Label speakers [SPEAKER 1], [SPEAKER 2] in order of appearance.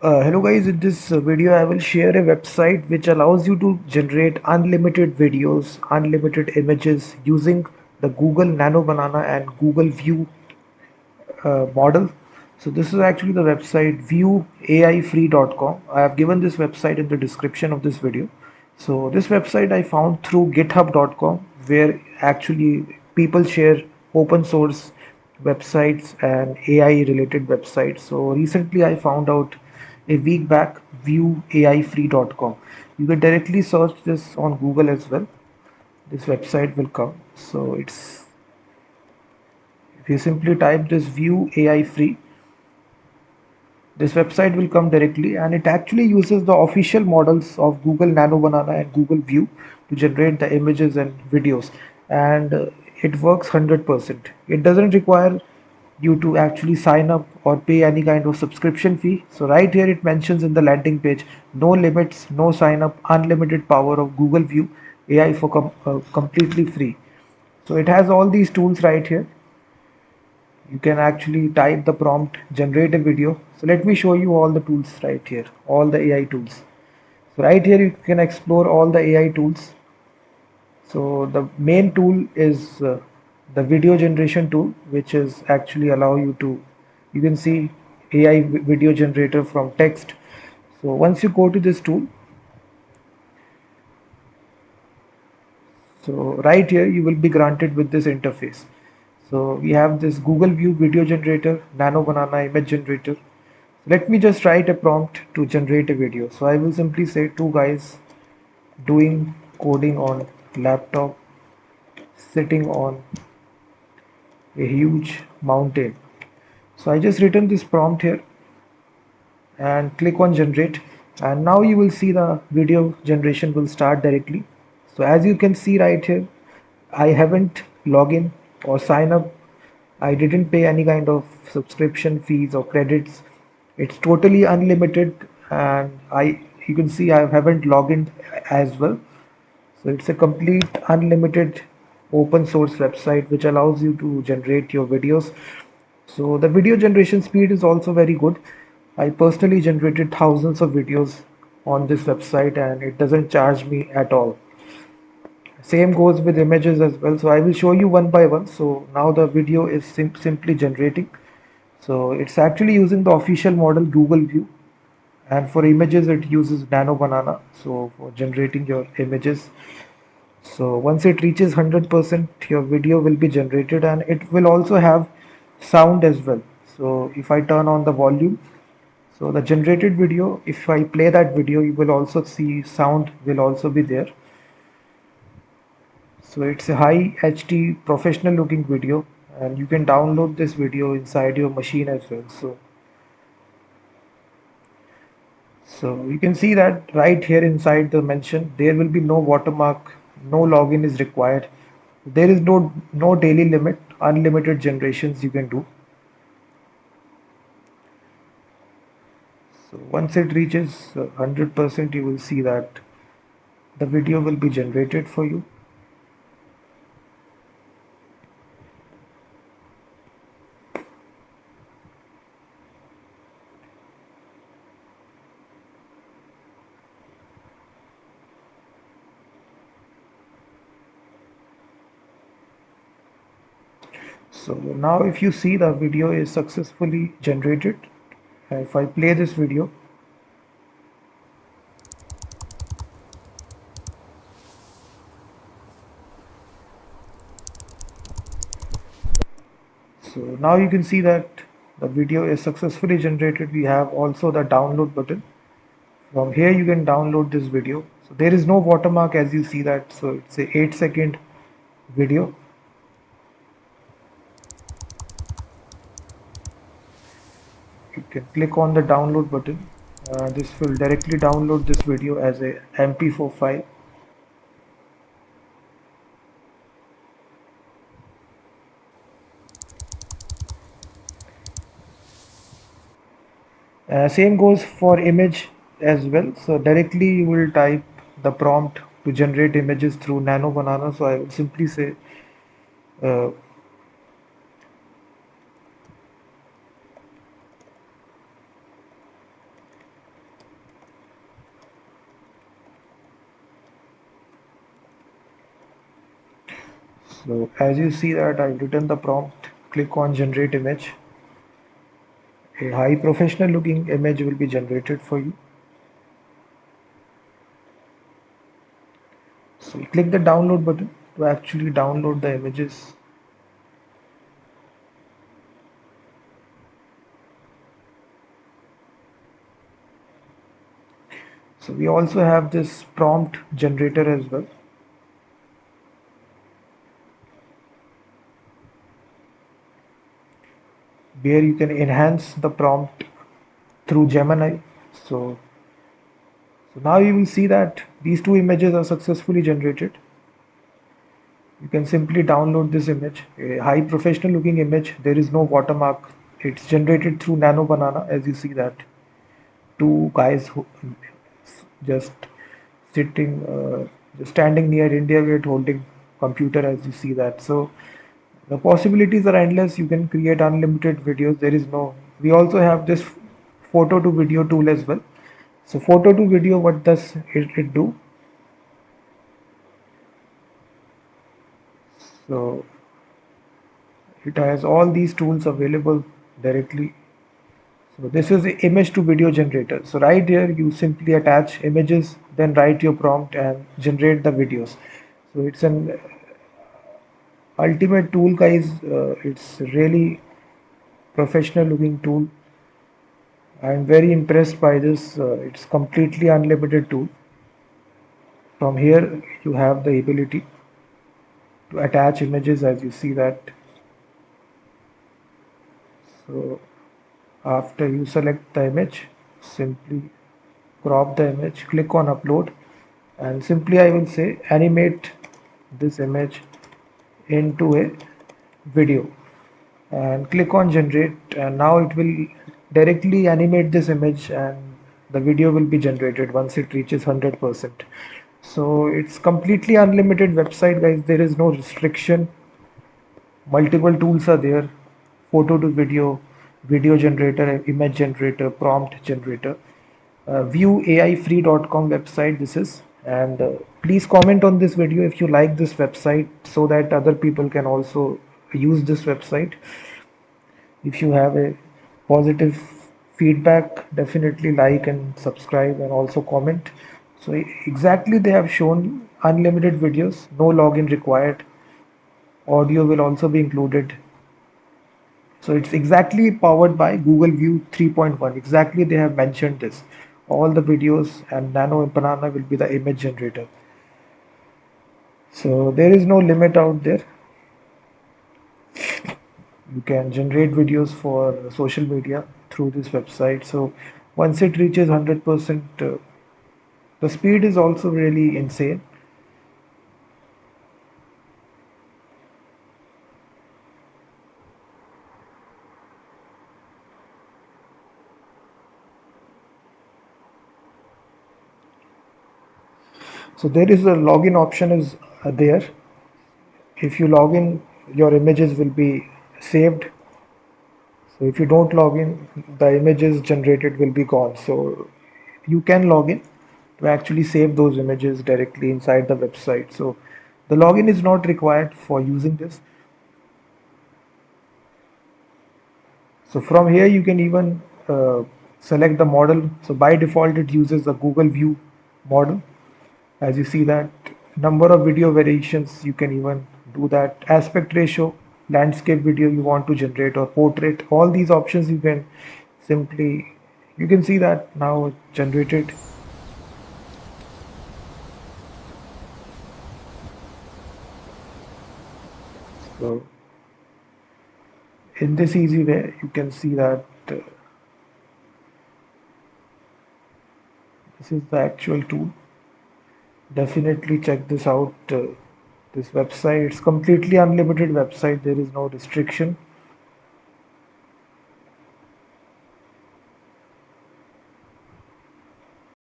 [SPEAKER 1] Hello guys, in this video I will share a website which allows you to generate unlimited videos, unlimited images using the Google Nano Banana and Google View model. So this is actually the website viewai.free.com. I have given this website in the description of this video. So this website I found through github.com, where actually people share open source websites and AI related websites. So recently I found out a week back viewai.free.com. You can directly search this on Google as well. This website will come. So it's if you simply type this view AI free, this website will come directly, and it actually uses the official models of Google Nano Banana and Google View to generate the images and videos. And it works 100%. It doesn't require you to actually sign up or pay any kind of subscription fee. So right here it mentions in the landing page, no limits, no sign up, unlimited power of Google View AI for completely free. So it has all these tools right here. You can actually type the prompt, generate a video. So let me show you all the tools right here, all the AI tools. So right here you can explore all the AI tools. So the main tool is the video generation tool, which is actually allow you to, you can see AI video generator from text. So once you go to this tool, so right here you will be granted with this interface. So we have this Google View video generator, Nano Banana image generator. Let me just write a prompt to generate a video. So I will simply say two guys doing coding on laptop sitting on a huge mountain. So I just written this prompt here and click on generate, and now you will see the video generation will start directly. So as you can see right here, I haven't log in or sign up. I didn't pay any kind of subscription fees or credits. It's totally unlimited, and I you can see I haven't logged in as well. So it's a complete unlimited open source website which allows you to generate your videos. So the video generation speed is also very good. I personally generated thousands of videos on this website and it doesn't charge me at all. Same goes with images as well. So I will show you one by one. So now the video is simply generating. So it's actually using the official model Google View, and for images it uses Nano Banana. So for generating your images, so once it reaches 100%, your video will be generated, and it will also have sound as well. So if I turn on the volume, so the generated video, if I play that video, you will also see sound will also be there. So it's a high HD professional looking video, and you can download this video inside your machine as well. So you can see that right here inside the mention, there will be no watermark, no login is required. There is no daily limit, unlimited generations you can do. So once it reaches 100%, you will see that the video will be generated for you. So now if you see the video is successfully generated, if I play this video, so now you can see that the video is successfully generated. We have also the download button. From here you can download this video. So there is no watermark as you see that. So it's a 8-second video. You can click on the download button. This will directly download this video as a MP4 file. Same goes for image as well. So directly you will type the prompt to generate images through Nano Banana. So I will simply say uh, So as you see that I've written the prompt, click on generate image. A high professional looking image will be generated for you. So click the download button to actually download the images. So we also have this prompt generator as well, where you can enhance the prompt through Gemini. So, so now you will see that these two images are successfully generated. You can simply download this image, a high professional looking image. There is no watermark. It's generated through Nano Banana, as you see that. Two guys who just sitting, just standing near India Gate holding computer, as you see that. So the possibilities are endless. You can create unlimited videos. There is no. We also have this photo to video tool as well. So photo to video, what does it do? So it has all these tools available directly. So this is the image to video generator. So right here you simply attach images, then write your prompt and generate the videos. So it's an ultimate tool, guys. It's really professional looking tool. I'm very impressed by this. It's completely unlimited tool. From here you have the ability to attach images, as you see that. So after you select the image, simply crop the image, click on upload, and simply I will say animate this image into a video, and click on generate, and now it will directly animate this image and the video will be generated once it reaches 100%. So it's completely unlimited website, guys. There is no restriction. Multiple tools are there: photo to video, video generator, image generator, prompt generator. ViewAIfree.com website this is. And please comment on this video if you like this website, so that other people can also use this website. If you have a positive feedback, definitely like and subscribe and also comment. So exactly, they have shown unlimited videos, no login required. Audio will also be included. So it's exactly powered by Google View 3.1. Exactly, they have mentioned this. All the videos and Nano and Banana will be the image generator. So there is no limit out there. You can generate videos for social media through this website. So once it reaches 100%, the speed is also really insane. So there is a login option is there. If you log in, your images will be saved. So if you don't log in, the images generated will be gone. So you can log in to actually save those images directly inside the website. So the login is not required for using this. So from here you can even select the model. So by default it uses the Google View model. As you see that, number of video variations, you can even do that. Aspect ratio, landscape video you want to generate, or portrait, all these options you can simply, you can see that now generated. So in this easy way you can see that this is the actual tool. Definitely check this out. This website, it's completely unlimited website. There is no restriction.